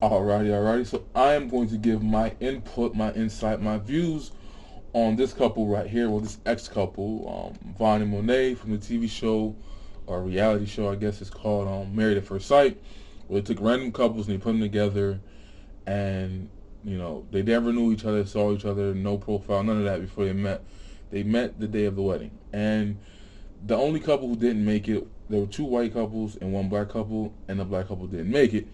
Alrighty. So I am going to give my input, my insight, my views on this couple right here. Well, this ex-couple, Vaughn and Monet from the TV show or reality show, I guess it's called Married at First Sight. Where they took random couples and they put them together, and they never knew each other, saw each other, no profile, none of that before they met. They met the day of the wedding, and the only couple who didn't make it, there were two white couples and one black couple, and the black couple didn't make it.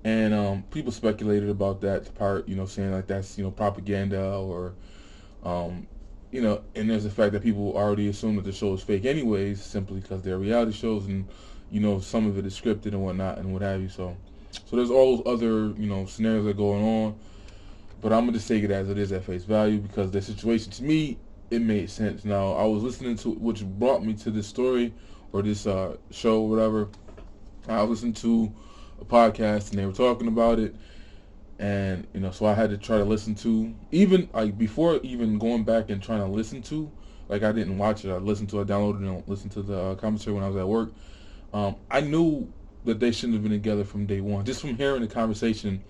And people speculated about that part, saying like that's propaganda or and there's the fact that people already assume that the show is fake anyways, simply because they're reality shows and some of it is scripted and whatnot and what have you. So there's all those other scenarios that are going on, but I'm gonna just take it as it is at face value because the situation to me it made sense. Now I was listening to which brought me to this story or this show or whatever. I listened to a podcast and they were talking about it, and so I had to try to listen to, even like before even going back and trying to listen to, like I didn't watch it, I downloaded and listened to the commentary when I was at work. I knew that they shouldn't have been together from day one, just from hearing the conversation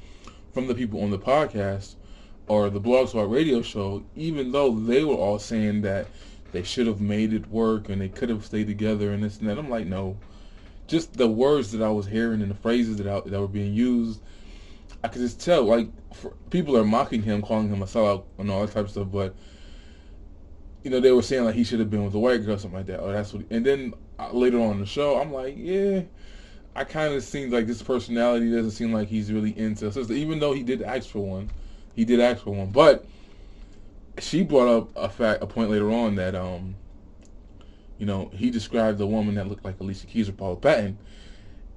from the people on the podcast or the Blog Talk radio show, even though they were all saying that they should have made it work and they could have stayed together and this and that. I'm like, no, just the words that I was hearing and the phrases that were being used, I could just tell, like, people are mocking him, calling him a sellout and all that type of stuff, but, they were saying, like, he should have been with a white girl or something like that, or that's what, and then later on in the show, I'm like, yeah, I kind of seems like this personality doesn't seem like he's really into a sister, even though he did ask for one, but she brought up a point later on that, he described the woman that looked like Alicia Keys or Paula Patton,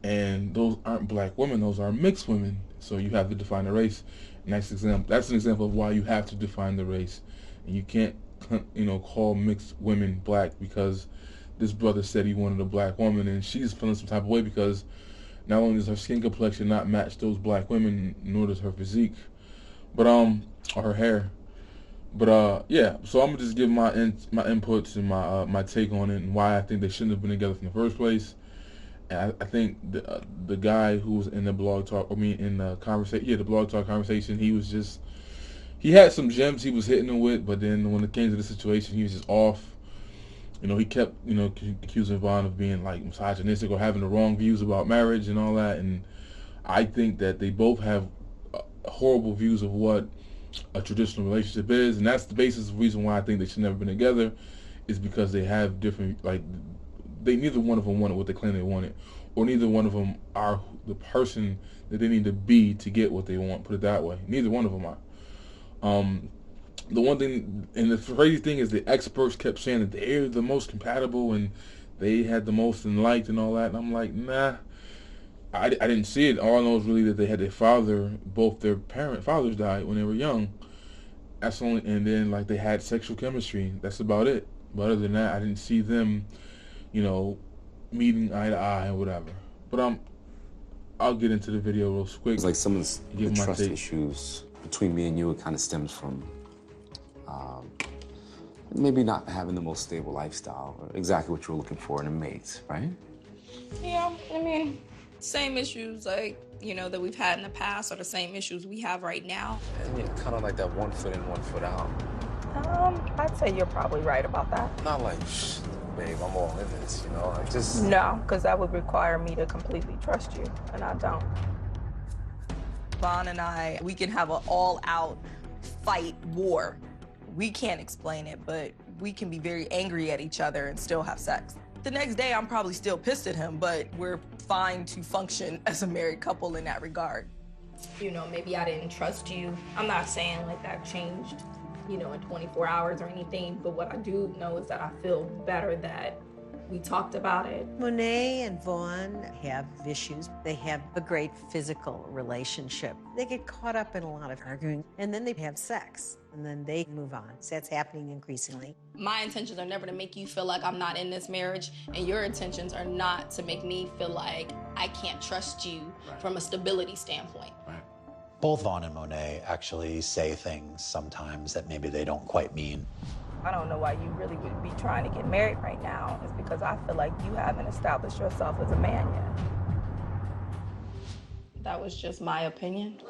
and those aren't black women; those are mixed women. So you have to define the race, and that's an example of why you have to define the race, and you can't, call mixed women black because this brother said he wanted a black woman, and she's feeling some type of way because not only does her skin complexion not match those black women, nor does her physique, but or her hair. But yeah, so I'm gonna just give my inputs and my take on it and why I think they shouldn't have been together from the first place. And I think the guy who was in the blog talk, in the conversation, the blog talk conversation, he had some gems he was hitting them with, but then when it came to the situation, he was just off. He kept accusing Vaughn of being like misogynistic or having the wrong views about marriage and all that, and I think that they both have horrible views of what a traditional relationship is, and that's the basis of the reason why I think they should never been together, is because they have different, like, they neither one of them wanted what they claim they wanted, or neither one of them are the person that they need to be to get what they want, put it that way. Neither one of them are. The one thing, and the crazy thing is the experts kept saying that they're the most compatible and they had the most and liked and all that, and I'm like, nah, I didn't see it. All I know is really that they had both their fathers died when they were young. That's only, and then like they had sexual chemistry. That's about it. But other than that, I didn't see them, meeting eye to eye or whatever. But I'll get into the video real quick. It's like some of the trust issues between me and you, it kind of stems from maybe not having the most stable lifestyle, or exactly what you were looking for in a mate, right? Yeah, I mean, same issues like, that we've had in the past are the same issues we have right now. And you're kind of like that 1 foot in, 1 foot out. I'd say you're probably right about that. Not like, babe, I'm all in this, like just... No, because that would require me to completely trust you, and I don't. Vaughn and I, we can have an all-out fight war. We can't explain it, but we can be very angry at each other and still have sex. The next day, I'm probably still pissed at him, but we're fine to function as a married couple in that regard. Maybe I didn't trust you. I'm not saying like that changed, in 24 hours or anything, but what I do know is that I feel better that we talked about it. Monet and Vaughn have issues. They have a great physical relationship. They get caught up in a lot of arguing, and then they have sex, and then they move on. So that's happening increasingly. My intentions are never to make you feel like I'm not in this marriage, and your intentions are not to make me feel like I can't trust you from a stability standpoint. Right. Both Vaughn and Monet actually say things sometimes that maybe they don't quite mean. I don't know why you really would be trying to get married right now. It's because I feel like you haven't established yourself as a man yet. That was just my opinion.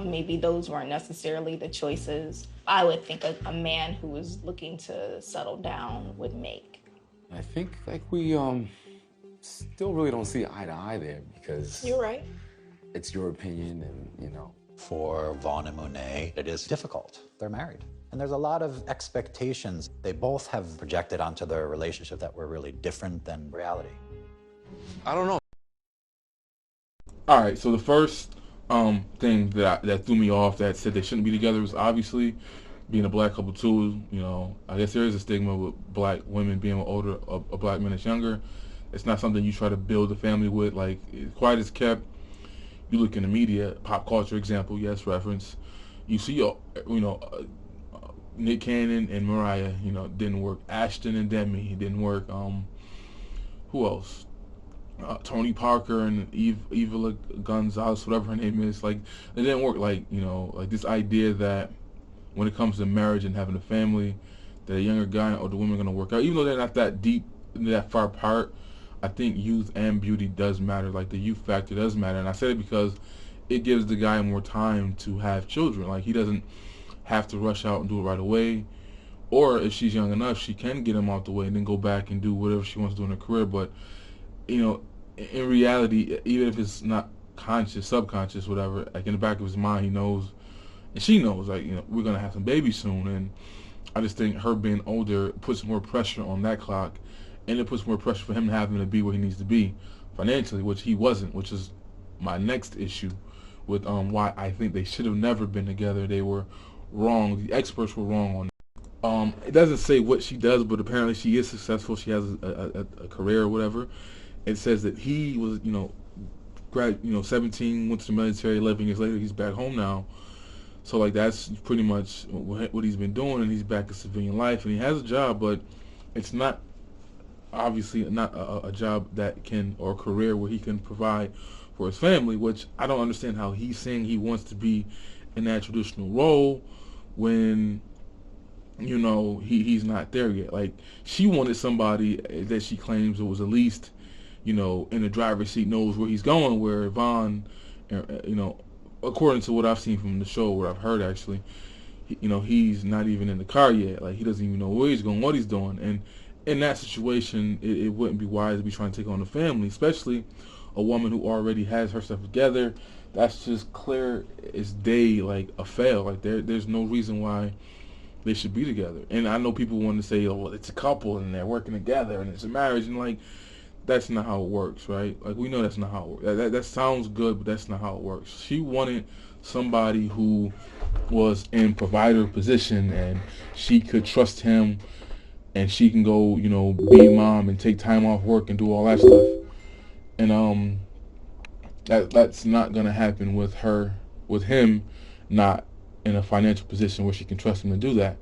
Maybe those weren't necessarily the choices I would think a man who was looking to settle down would make. I think like we still really don't see eye to eye there because You're right. it's your opinion and For Vaughn and Monet, it is difficult. They're married. And there's a lot of expectations. They both have projected onto their relationship that were really different than reality. I don't know. All right, so the first thing that threw me off that said they shouldn't be together was obviously being a black couple too. I guess there is a stigma with black women being with older, a black man that's younger. It's not something you try to build a family with. Like, quiet as kept. You look in the media, pop culture example, yes, reference. You see, Nick Cannon and Mariah, didn't work. Ashton and Demi didn't work. Who else? Tony Parker and Eva Gonzalez, whatever her name is. Like, it didn't work. Like, like this idea that when it comes to marriage and having a family, that a younger guy or the woman are going to work out, even though they're not that deep, that far apart. I think youth and beauty does matter. Like, the youth factor does matter. And I said it because it gives the guy more time to have children. Like, he doesn't have to rush out and do it right away. Or if she's young enough, she can get him out the way and then go back and do whatever she wants to do in her career. But, in reality, even if it's not conscious, subconscious, whatever, like in the back of his mind, he knows, and she knows, like, we're going to have some babies soon. And I just think her being older puts more pressure on that clock, and it puts more pressure for him having to be where he needs to be financially, which he wasn't, which is my next issue with why I think they should have never been together. They were wrong. The experts were wrong on it. It doesn't say what she does, but apparently she is successful. She has a career or whatever. It says that he was, 17, went to the military. 11 years later, he's back home now. So, like, that's pretty much what he's been doing, and he's back in civilian life, and he has a job, but it's not, obviously, not a job that can, or a career where he can provide for his family, which I don't understand how he's saying he wants to be in that traditional role when, he's not there yet. Like, she wanted somebody that she claims was at least, in the driver's seat, knows where he's going, where Vaughn, according to what I've seen from the show, what I've heard actually, he's not even in the car yet. Like, he doesn't even know where he's going, what he's doing. And in that situation, it wouldn't be wise to be trying to take on a family, especially a woman who already has herself together. That's just clear as day, like a fail. Like, there's no reason why they should be together. And I know people want to say, oh, well, it's a couple and they're working together and it's a marriage, and like, that's not how it works, right? Like, we know that's not how it works. That sounds good, but that's not how it works. She wanted somebody who was in provider position, and she could trust him, and she can go, be a mom and take time off work and do all that stuff. And that's not gonna happen with him not in a financial position where she can trust him to do that.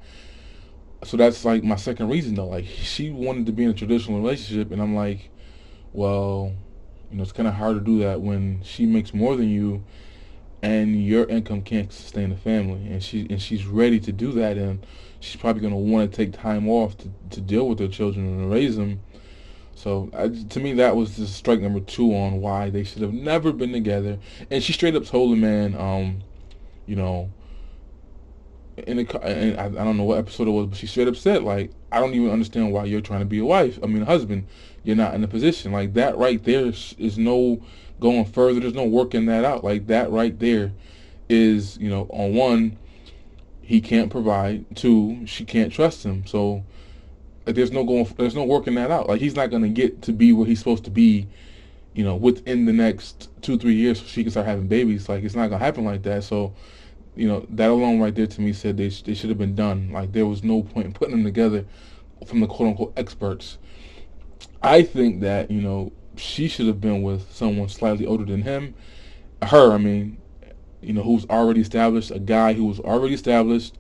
So that's like my second reason, though. Like, she wanted to be in a traditional relationship, and I'm like, well, it's kind of hard to do that when she makes more than you and your income can't sustain the family, and she's ready to do that, and she's probably going to want to take time off to deal with her children and raise them. So to me, that was just strike number 2 on why they should have never been together. And she straight up told the man, and I don't know what episode it was, but she straight up said, like, I don't even understand why you're trying to be a husband. You're not in a position. Like, that right there is no going further. There's no working that out. Like, that right there is, on one, he can't provide. 2, she can't trust him. So, like, there's no working that out. Like, he's not going to get to be where he's supposed to be, within the next 2-3 years so she can start having babies. Like, it's not going to happen like that. So, that alone right there to me said they should have been done. Like, there was no point in putting them together from the quote-unquote experts. I think that, she should have been with someone slightly older than him. Her, I mean, who's already established, a guy who was already established,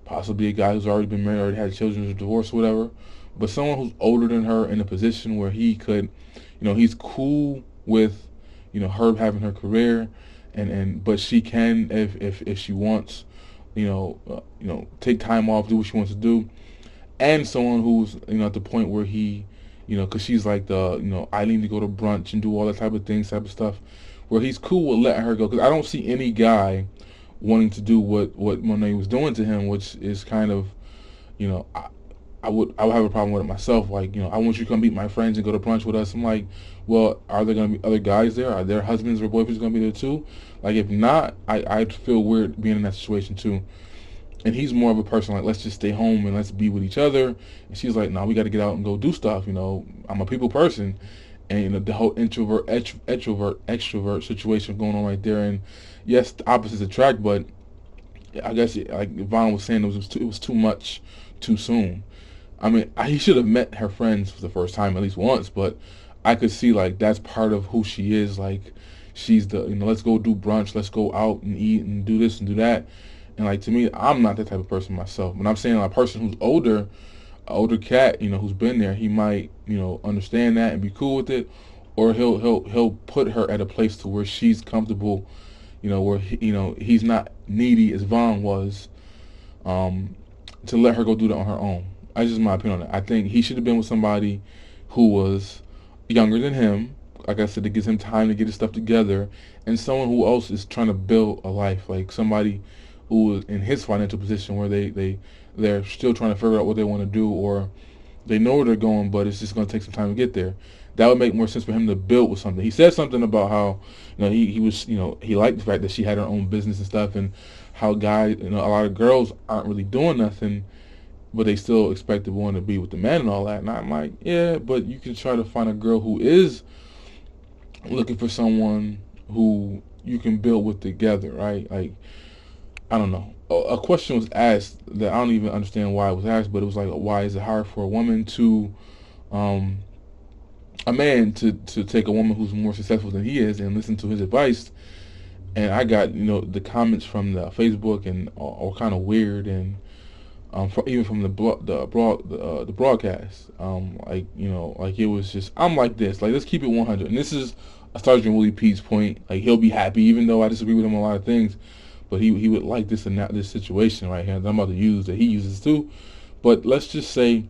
possibly a guy who's already been married, already had children, or divorced, whatever. But someone who's older than her in a position where he could, he's cool with, her having her career, but she can, if she wants, take time off, do what she wants to do, and someone who's, at the point where he, because she's like the, I need to go to brunch and do all that type of things, type of stuff, where he's cool with letting her go. Because I don't see any guy wanting to do what Monet was doing to him, which is kind of, you know, I would have a problem with it myself. Like, you know, I want you to come meet my friends and go to brunch with us. I'm like, well, are there going to be other guys there? Are their husbands or boyfriends going to be there too? Like, if not, I'd feel weird being in that situation too. And he's more of a person like, let's just stay home and let's be with each other. And she's like, no, we got to get out and go do stuff. You know, I'm a people person. And, you know, the whole extrovert situation going on right there. And yes, the opposites attract, but I guess, like Vaughn was saying, it was too much too soon. I mean, he should have met her friends for the first time at least once, but I could see, like, that's part of who she is. Like, she's the, you know, let's go do brunch, let's go out and eat and do this and do that. And, like, to me, I'm not that type of person myself. But I'm saying a person who's older, an older cat, you know, who's been there, he might, you know, understand that and be cool with it, or he'll put her at a place to where she's comfortable, you know, where you know, he's not needy as Vaughn was, to let her go do that on her own. That's just my opinion on it. I think he should have been with somebody who was younger than him, like I said, to give him time to get his stuff together, and someone who else is trying to build a life, like somebody who is in his financial position where they're still trying to figure out what they want to do, or they know where they're going, but it's just going to take some time to get there. That would make more sense for him to build with something. He said something about how, you know, he was, you know, he liked the fact that she had her own business and stuff, and how guys, you know, a lot of girls aren't really doing nothing, but they still expect to want to be with the man and all that. And I'm like, yeah, but you can try to find a girl who is looking for someone who you can build with together, right? Like, I don't know. A question was asked that I don't even understand why it was asked, but it was like, why is it hard for a woman to, a man to take a woman who's more successful than he is and listen to his advice? And I got, you know, the comments from the Facebook and all kind of weird, and even from the broadcast, like, you know, like it was just, I'm like this, like, let's keep it 100. And this is Sergeant Willie Pete's point. Like, he'll be happy, even though I disagree with him on a lot of things, but he would like this and that, this situation right here that I'm about to use, that he uses too. But let's just say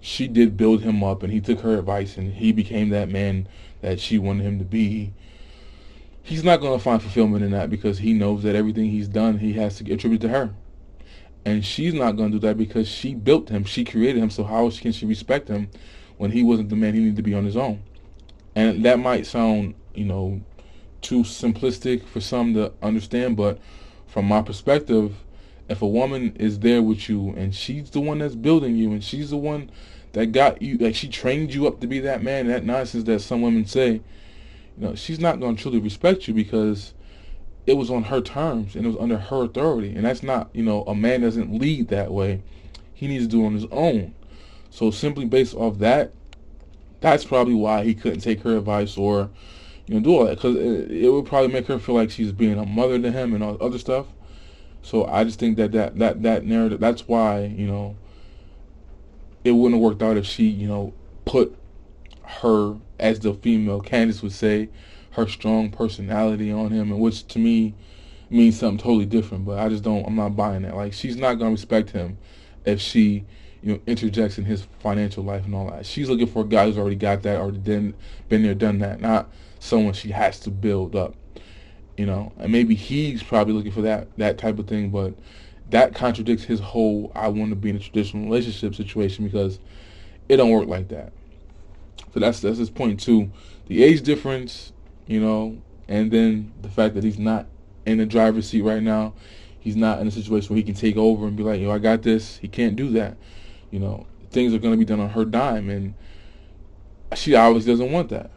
she did build him up, and he took her advice, and he became that man that she wanted him to be. He's not going to find fulfillment in that, because he knows that everything he's done, he has to attribute to her. And she's not going to do that because she built him. She created him. So how can she respect him when he wasn't the man he needed to be on his own? And that might sound, you know, too simplistic for some to understand. But from my perspective, if a woman is there with you and she's the one that's building you, and she's the one that got you, like, she trained you up to be that man, that nonsense that some women say, you know, she's not going to truly respect you, because it was on her terms and it was under her authority. And that's not, you know, a man doesn't lead that way. He needs to do it on his own. So simply based off that, that's probably why he couldn't take her advice or, you know, do all that, because it would probably make her feel like she's being a mother to him and all other stuff. So I just think that narrative, that's why, you know, it wouldn't have worked out if she, you know, put her, as the female Candace would say, her strong personality on him, and which to me means something totally different. But I'm not buying that. Like, she's not gonna respect him if she, you know, interjects in his financial life and all that. She's looking for a guy who's already got that, already been there, done that, not someone she has to build up. You know, and maybe he's probably looking for that type of thing, but that contradicts his whole I want to be in a traditional relationship situation, because it don't work like that. So that's his point too. The age difference, you know, and then the fact that he's not in the driver's seat right now. He's not in a situation where he can take over and be like, I got this. He can't do that. You know, things are going to be done on her dime, and she obviously doesn't want that.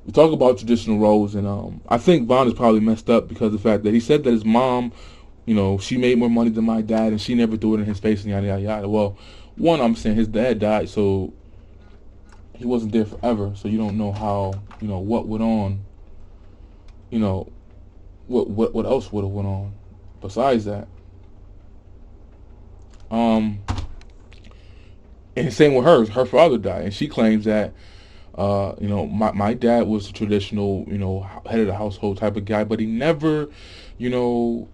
We talk about traditional roles, and I think Vaughn is probably messed up because of the fact that he said that his mom, you know, she made more money than my dad, and she never threw it in his face, and yada, yada, yada. Well, one, I'm saying his dad died, so he wasn't there forever, so you don't know how, you know, what went on, you know, what else would have went on besides that. And same with her father died, and she claims that, you know, my dad was a traditional, you know, head of the household type of guy, but he never, you know,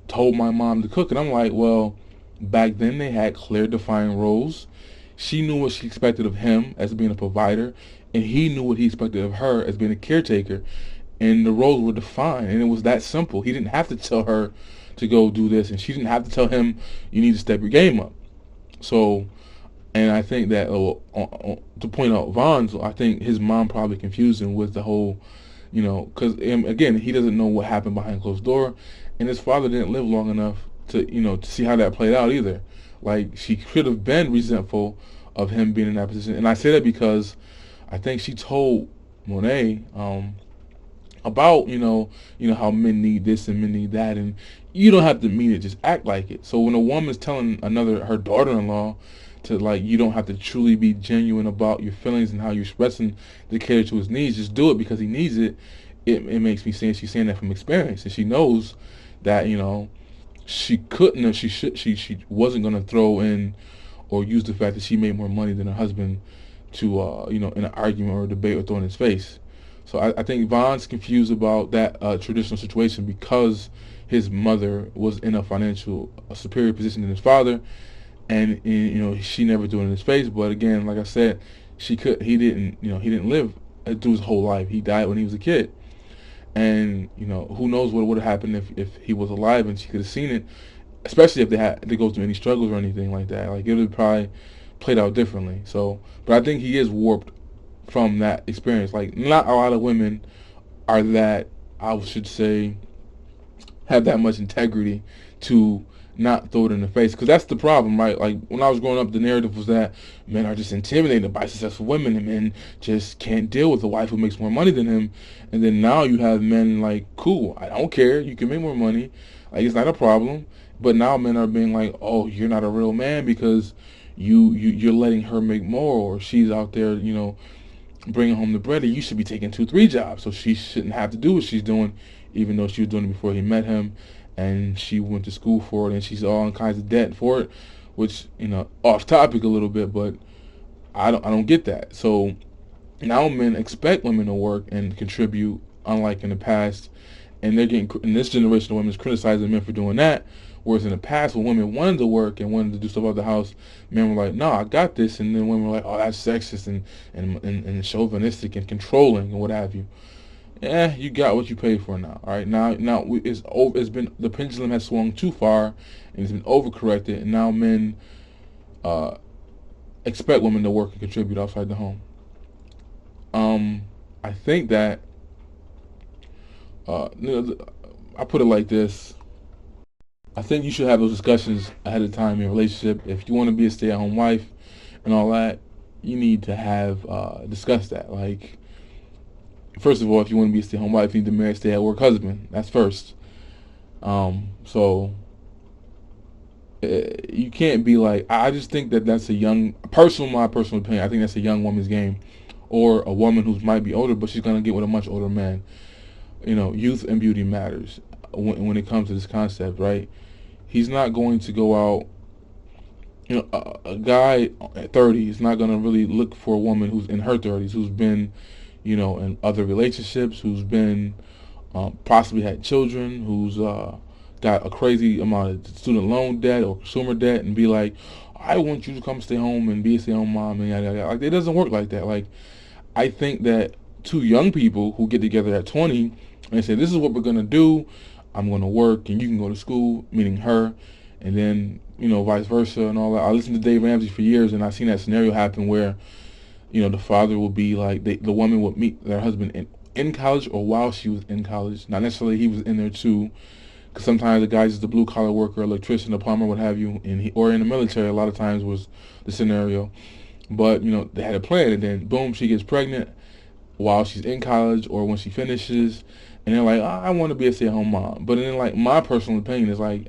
told my mom to cook. And I'm like, well, back then they had clear defined roles. She knew what she expected of him as being a provider, and he knew what he expected of her as being a caretaker. and the roles were defined, and it was that simple. He didn't have to tell her to go do this, and she didn't have to tell him, you need to step your game up. So, and I think that to point out Vaughn's, I think his mom probably confused him with the whole, because again, he doesn't know what happened behind closed door, and his father didn't live long enough to to see how that played out either. Like, she could have been resentful of him being in that position, and I say that because I think she told Monet about how men need this and men need that, and you don't have to mean it, just act like it. So when a woman's telling her daughter-in-law to, like, you don't have to truly be genuine about your feelings and how you're expressing to cater to his needs, just do it because he needs it. It makes me saying she's saying that from experience, and she knows that she couldn't, or she wasn't going to throw in or use the fact that she made more money than her husband to in an argument or a debate or throw in his face. So I think Vaughn's confused about that traditional situation because his mother was in a superior position than his father, and she never threw it in his face. But again, like I said, he didn't live through his whole life. He died when he was a kid, and who knows what would have happened if he was alive and she could have seen it, especially if they had to go through any struggles or anything like that. Like, it would have probably played out differently. So, but I think he is warped from that experience. Like, not a lot of women are that, I should say, have that much integrity to not throw it in the face, because that's the problem, right? Like, when I was growing up, the narrative was that men are just intimidated by successful women, and men just can't deal with a wife who makes more money than him. And then now you have men like, cool, I don't care, you can make more money, like, it's not a problem. But now men are being like, oh, you're not a real man because you're letting her make more, or she's out there bringing home the bread, and you should be taking 2-3 jobs, so she shouldn't have to do what she's doing, even though she was doing it before he met him, and she went to school for it, and she's all in kinds of debt for it, which, off topic a little bit, but I don't get that. So now men expect women to work and contribute, unlike in the past, and they're getting, in this generation of women, is criticizing men for doing that. Whereas in the past, when women wanted to work and wanted to do stuff out the house, men were like, "No, I got this," and then women were like, "Oh, that's sexist and chauvinistic and controlling and what have you." Yeah, you got what you paid for now. All right, now it's over. It's been, the pendulum has swung too far, and it's been overcorrected, and now men expect women to work and contribute outside the home. I think that I put it like this. I think you should have those discussions ahead of time in a relationship. If you want to be a stay-at-home wife and all that, you need to have discuss that. Like, first of all, if you want to be a stay-at-home wife, you need to marry a stay-at-work husband. That's first. So you can't be like, I just think that that's my personal opinion, I think that's a young woman's game, or a woman who might be older, but she's going to get with a much older man. Youth and beauty matters when it comes to this concept, right? He's not going to go out, a guy at 30 is not going to really look for a woman who's in her 30s, who's been, in other relationships, who's been possibly had children, who's got a crazy amount of student loan debt or consumer debt, and be like, I want you to come stay home and be a stay-home mom, and yada, yada. Like, it doesn't work like that. Like, I think that two young people who get together at 20 and say, this is what we're going to do, I'm going to work and you can go to school, meaning her, and then, vice versa and all that. I listened to Dave Ramsey for years, and I've seen that scenario happen where, the father will be like, the woman would meet their husband in college or while she was in college. Not necessarily he was in there too, because sometimes the guy's just a blue-collar worker, electrician, a plumber, what have you, or in the military a lot of times was the scenario. But, they had a plan, and then boom, she gets pregnant while she's in college or when she finishes, and they're like, I want to be a stay-at-home mom. But then, like, my personal opinion is like,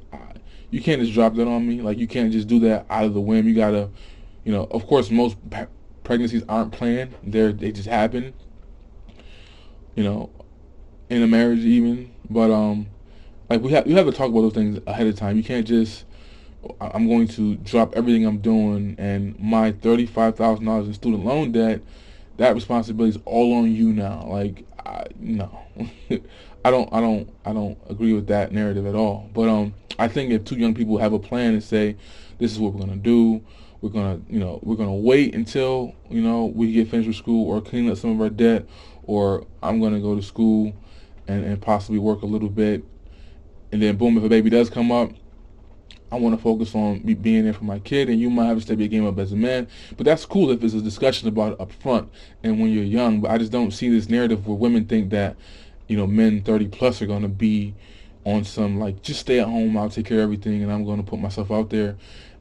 you can't just drop that on me. Like, you can't just do that out of the whim. You gotta, of course, most pregnancies aren't planned. They just happen. In a marriage even. But like, you have to talk about those things ahead of time. You can't just, I'm going to drop everything I'm doing, and my $35,000 in student loan debt, that responsibility is all on you now. Like, no. I don't agree with that narrative at all. But I think if two young people have a plan and say, this is what we're gonna do, we're gonna wait until we get finished with school, or clean up some of our debt, or I'm gonna go to school and possibly work a little bit, and then boom, if a baby does come up, I want to focus on me being there for my kid, and you might have to step your game up as a man. But that's cool if it's a discussion about it up front and when you're young. But I just don't see this narrative where women think that, men 30 plus are going to be on some like, just stay at home, I'll take care of everything, and I'm going to put myself out there,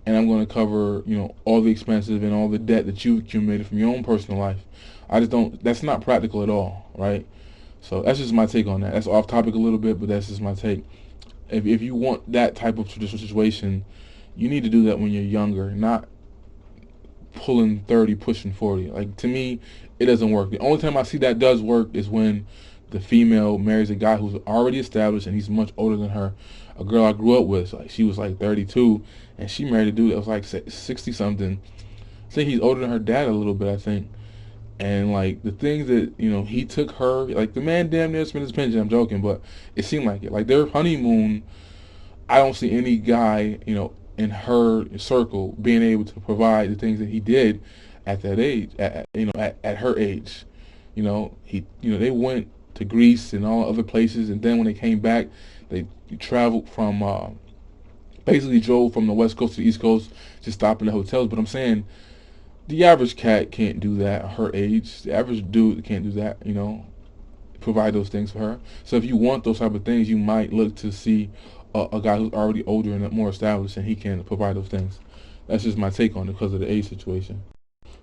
and I'm going to cover, all the expenses and all the debt that you've accumulated from your own personal life. I just don't, that's not practical at all, right? So that's just my take on that. That's off topic a little bit, but that's just my take. If you want that type of traditional situation, you need to do that when you're younger, not pulling 30, pushing 40. Like, to me, it doesn't work. The only time I see that does work is when the female marries a guy who's already established and he's much older than her. A girl I grew up with, like, she was like 32, and she married a dude that was like 60 something. I think he's older than her dad a little bit, I think. And like the things that he took her, like the man damn near spent his pension. I'm joking, but it seemed like it. Like their honeymoon, I don't see any guy in her circle being able to provide the things that he did at that age. At her age, they went to Greece and all other places, and then when they came back, they traveled from basically drove from the West Coast to the East Coast, just stopping at hotels. But I'm saying, the average cat can't do that at her age. The average dude can't do that, provide those things for her. So if you want those type of things, you might look to see a guy who's already older and more established, and he can provide those things. That's just my take on it because of the age situation.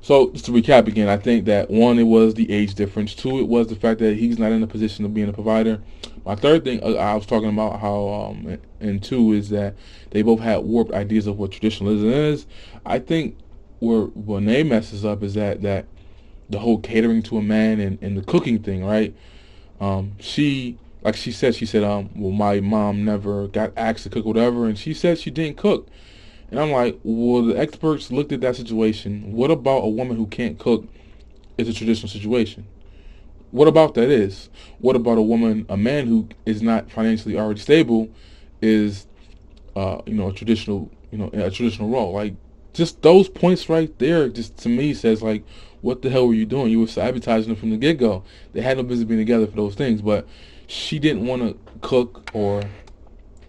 So just to recap again, I think that one, it was the age difference. Two, it was the fact that he's not in a position of being a provider. My third thing, I was talking about how, and two, is that they both had warped ideas of what traditionalism is. I think where Monet messes up is that the whole catering to a man and the cooking thing, right? She said, well, my mom never got asked to cook or whatever, and she said she didn't cook. And I'm like, well, the experts looked at that situation. What about a woman who can't cook is a traditional situation? What about that is? What about a man who is not financially already stable is, a traditional role? Like, just those points right there, just to me says like, what the hell were you doing? You were sabotaging them from the get-go. They had no business being together for those things. But she didn't want to cook, or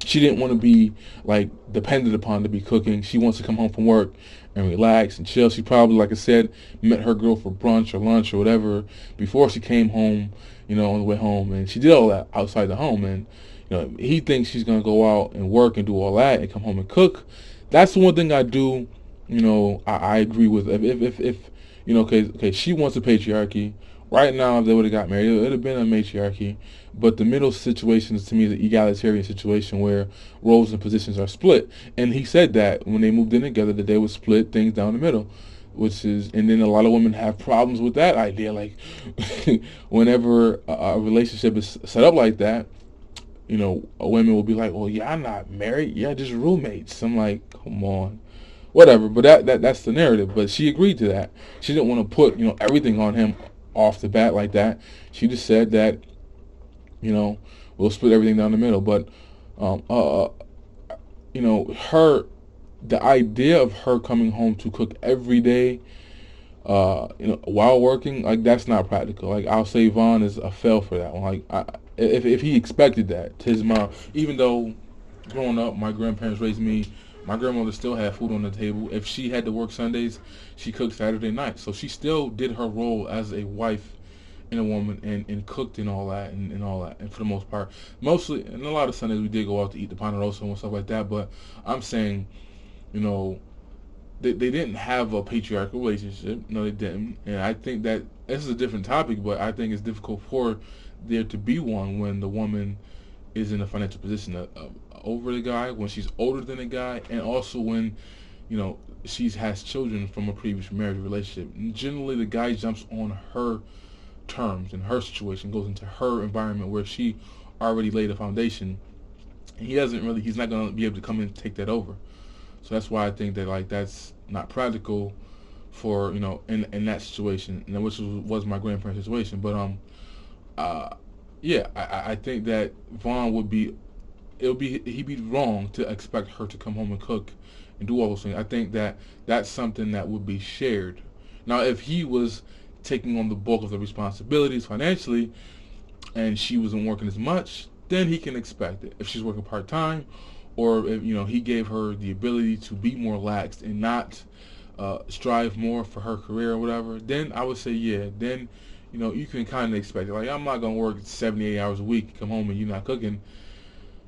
she didn't want to be like dependent upon to be cooking. She wants to come home from work and relax and chill. She probably, like I said, met her girl for brunch or lunch or whatever before she came home, on the way home, and she did all that outside the home. And he thinks she's gonna go out and work and do all that and come home and cook. That's the one thing I do. I agree with. If okay, she wants a patriarchy. Right now, if they would have got married, it would have been a matriarchy. But the middle situation is, to me, the egalitarian situation where roles and positions are split. And he said that when they moved in together, that they would split things down the middle, and then a lot of women have problems with that idea. Like, whenever a relationship is set up like that, women will be like, well, y'all not married, y'all just roommates. I'm like, come on. Whatever, but that's the narrative. But she agreed to that. She didn't want to put everything on him off the bat like that. She just said that we'll split everything down the middle. But the idea of her coming home to cook every day, while working, like, that's not practical. Like, I'll say Vaughn is a fail for that one. Like, if he expected that to his mom, even though growing up my grandparents raised me. My grandmother still had food on the table. If she had to work Sundays, she cooked Saturday night. So she still did her role as a wife and a woman, and cooked and all that, and all that. And for the most part, mostly, and a lot of Sundays we did go out to eat the Ponderosa and stuff like that. But I'm saying, they didn't have a patriarchal relationship. No, they didn't. And I think that this is a different topic, but I think it's difficult for there to be one when the woman is in a financial position over the guy, when she's older than the guy, and also when she has children from a previous marriage relationship. And generally, the guy jumps on her terms, and her situation goes into her environment where she already laid a foundation, and he's not going to be able to come in and take that over. So that's why I think that, like, that's not practical for in that situation, and which was my grandparents' situation. But I think that Vaughn he'd be wrong to expect her to come home and cook and do all those things. I think that that's something that would be shared. Now, if he was taking on the bulk of the responsibilities financially, and she wasn't working as much, then he can expect it. If she's working part-time, or if, he gave her the ability to be more laxed and not strive more for her career or whatever, then I would say, yeah, then, you can kind of expect it. Like, I'm not going to work 78 hours a week, come home and you're not cooking,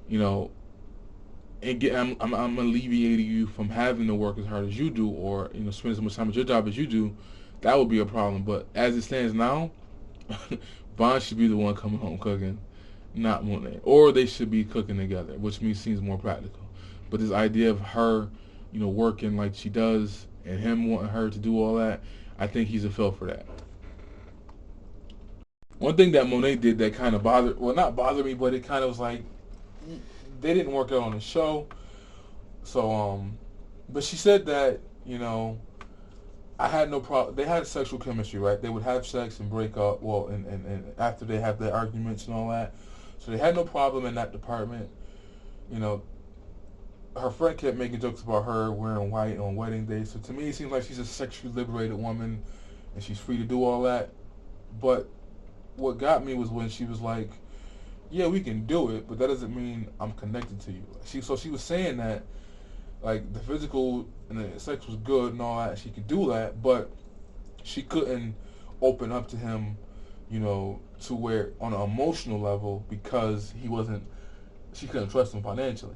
you know, and I'm alleviating you from having to work as hard as you do, or, spend as much time at your job as you do. That would be a problem. But as it stands now, Vaughn should be the one coming home cooking, not Monet. Or they should be cooking together, which seems more practical. But this idea of her, working like she does, and him wanting her to do all that, I think he's a fail for that. One thing that Monet did that kind of not bothered me, but it kind of was like, they didn't work out on the show. So, but she said that, I had no problem. They had sexual chemistry, right? They would have sex and break up, and after they have their arguments and all that. So they had no problem in that department. Her friend kept making jokes about her wearing white on wedding day. So to me, it seems like she's a sexually liberated woman, and she's free to do all that. But what got me was when she was like, yeah, we can do it, but that doesn't mean I'm connected to you. So she was saying that, like, the physical and the sex was good and all that, she could do that, but she couldn't open up to him, to where, on an emotional level, because she couldn't trust him financially.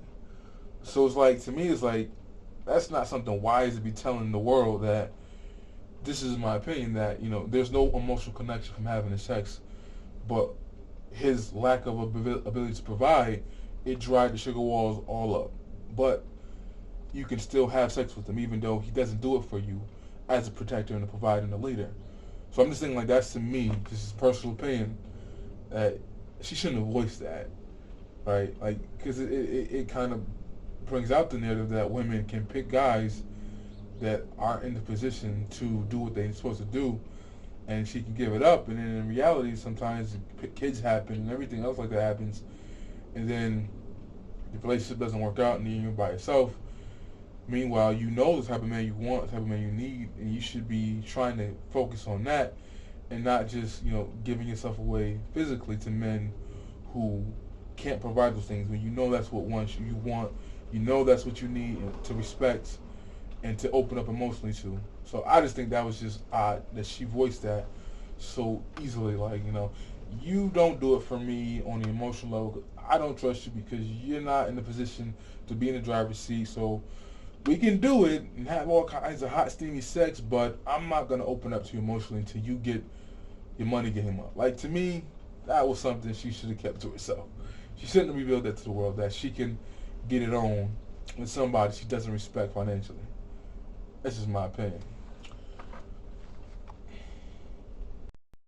So it's like, to me, it's like, that's not something wise to be telling the world. That this is my opinion, that, there's no emotional connection from having the sex, but his lack of ability to provide, it dried the sugar walls all up. But you can still have sex with him, even though he doesn't do it for you, as a protector and a provider and a leader. So I'm just saying, like, that's, to me, this is personal opinion, that she shouldn't have voiced that, right? Like, because it kind of brings out the narrative that women can pick guys that aren't in the position to do what they're supposed to do, and she can give it up, and then in reality, sometimes kids happen and everything else like that happens, and then the relationship doesn't work out, and then you're by yourself. Meanwhile, the type of man you want, the type of man you need, and you should be trying to focus on that, and not just, giving yourself away physically to men who can't provide those things, when that's what you want, that's what you need to respect and to open up emotionally to. So I just think that was just odd that she voiced that so easily. Like, you don't do it for me on the emotional level. I don't trust you because you're not in the position to be in the driver's seat. So we can do it and have all kinds of hot, steamy sex, but I'm not going to open up to you emotionally until you get your money, get him up. Like, to me, that was something she should have kept to herself. She shouldn't have revealed that to the world, that she can get it on with somebody she doesn't respect financially. That's just my opinion.